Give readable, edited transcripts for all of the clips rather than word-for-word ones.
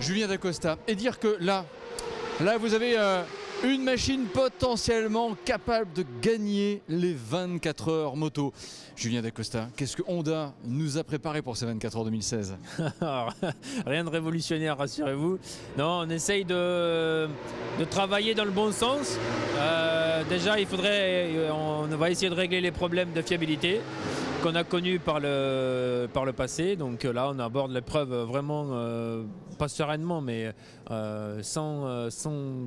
Julien Dacosta, et dire que là vous avez une machine potentiellement capable de gagner les 24 heures moto. Julien Dacosta, qu'est-ce que Honda nous a préparé pour ces 24 heures 2016? Alors, rien de révolutionnaire, rassurez-vous. Non, on essaye de travailler dans le bon sens. Déjà, on va essayer de régler les problèmes de fiabilité qu'on a connus par le passé. Donc là, on aborde l'épreuve vraiment, pas sereinement, mais sans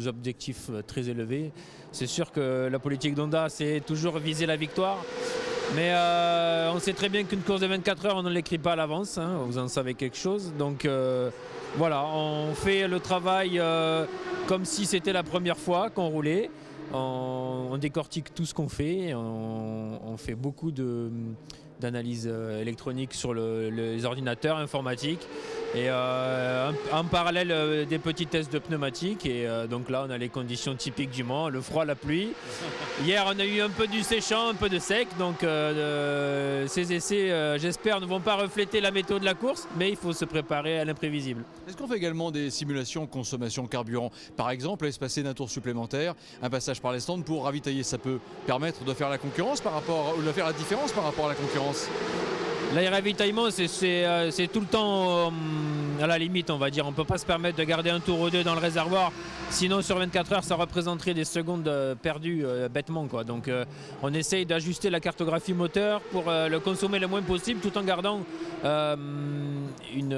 objectifs très élevés. C'est sûr que la politique d'Honda, c'est toujours viser la victoire. Mais on sait très bien qu'une course de 24 heures, on ne l'écrit pas à l'avance, hein, vous en savez quelque chose. Donc voilà, on fait le travail comme si c'était la première fois qu'on roulait. On décortique tout ce qu'on fait, on fait beaucoup d'analyse électronique sur les ordinateurs informatiques et en parallèle des petits tests de pneumatiques. Et donc là, on a les conditions typiques du Mans, le froid, la pluie. Hier, on a eu un peu du séchant, un peu de sec, donc ces essais, j'espère, ne vont pas refléter la météo de la course, mais il faut se préparer à l'imprévisible. Est-ce qu'on fait également des simulations consommation carburant? Par exemple, espacer d'un tour supplémentaire, un passage par les stands pour ravitailler, ça peut permettre de faire la concurrence ou de faire la différence par rapport à la concurrence? Les ravitaillements, c'est tout le temps à la limite, on va dire. On ne peut pas se permettre de garder un tour ou deux dans le réservoir. Sinon, sur 24 heures, ça représenterait des secondes perdues bêtement, quoi. Donc, on essaye d'ajuster la cartographie moteur pour le consommer le moins possible, tout en gardant une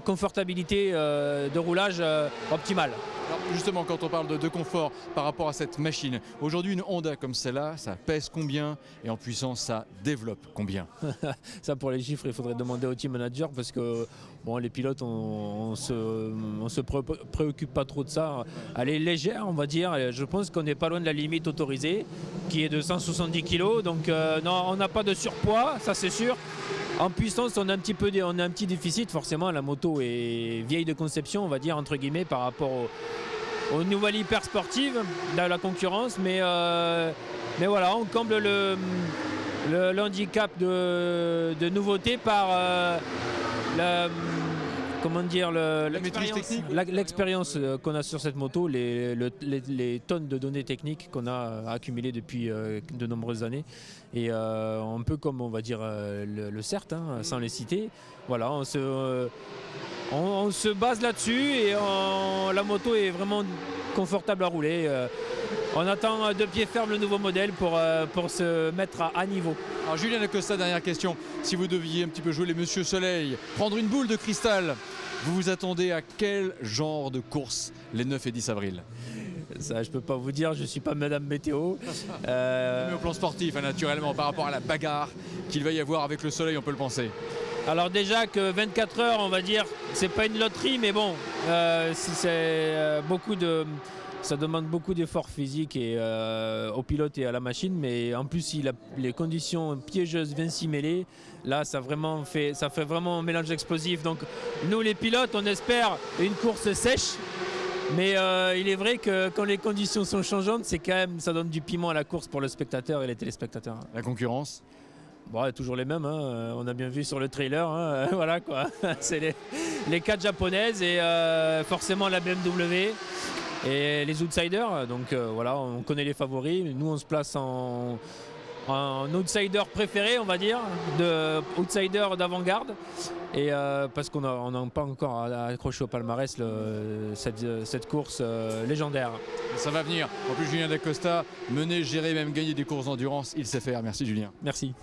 confortabilité de roulage optimale. Alors justement, quand on parle de confort par rapport à cette machine, aujourd'hui une Honda comme celle-là, ça pèse combien et en puissance ça développe combien? Ça, pour les chiffres, il faudrait demander au team manager parce que bon, les pilotes, on se préoccupe pas trop de ça. Elle est légère, on va dire. Je pense qu'on n'est pas loin de la limite autorisée qui est de 170 kg. Donc non, on n'a pas de surpoids, ça c'est sûr. En puissance, on a un petit déficit. Forcément, la moto est vieille de conception, on va dire, entre guillemets, par rapport aux nouvelles hyper sportives de la concurrence. Mais voilà, on comble le handicap de nouveauté par l'expérience qu'on a sur cette moto, les tonnes de données techniques qu'on a accumulées depuis de nombreuses années. Et un peu comme, on va dire, le CERT, hein, sans les citer. Voilà, on se base là-dessus et la moto est vraiment confortable à rouler. On attend de pied ferme le nouveau modèle pour se mettre à niveau. Alors Julien Dacosta, dernière question. Si vous deviez un petit peu jouer les Monsieur Soleil, prendre une boule de cristal, vous vous attendez à quel genre de course les 9 et 10 avril? Ça, je peux pas vous dire, je suis pas Madame Météo. Mais au plan sportif, hein, naturellement, par rapport à la bagarre qu'il va y avoir avec le soleil, on peut le penser. Alors déjà que 24 heures, on va dire, c'est pas une loterie, mais bon, ça demande beaucoup d'efforts physiques au pilote et à la machine, mais en plus si les conditions piégeuses viennent s'y mêler, là ça fait vraiment un mélange explosif. Donc nous les pilotes, on espère une course sèche, mais il est vrai que quand les conditions sont changeantes, ça donne du piment à la course pour le spectateur et les téléspectateurs. La concurrence? Bon, toujours les mêmes, hein. On a bien vu sur le trailer, hein. Voilà quoi. C'est les 4 japonaises et forcément la BMW. Et les outsiders, donc voilà, on connaît les favoris. Nous, on se place en outsider préféré, on va dire, outsider d'avant-garde. Et parce qu'on n'a pas encore accroché au palmarès cette course légendaire. Ça va venir. En plus, Julien Dacosta, mener, gérer, même gagner des courses d'endurance, il sait faire. Merci Julien. Merci.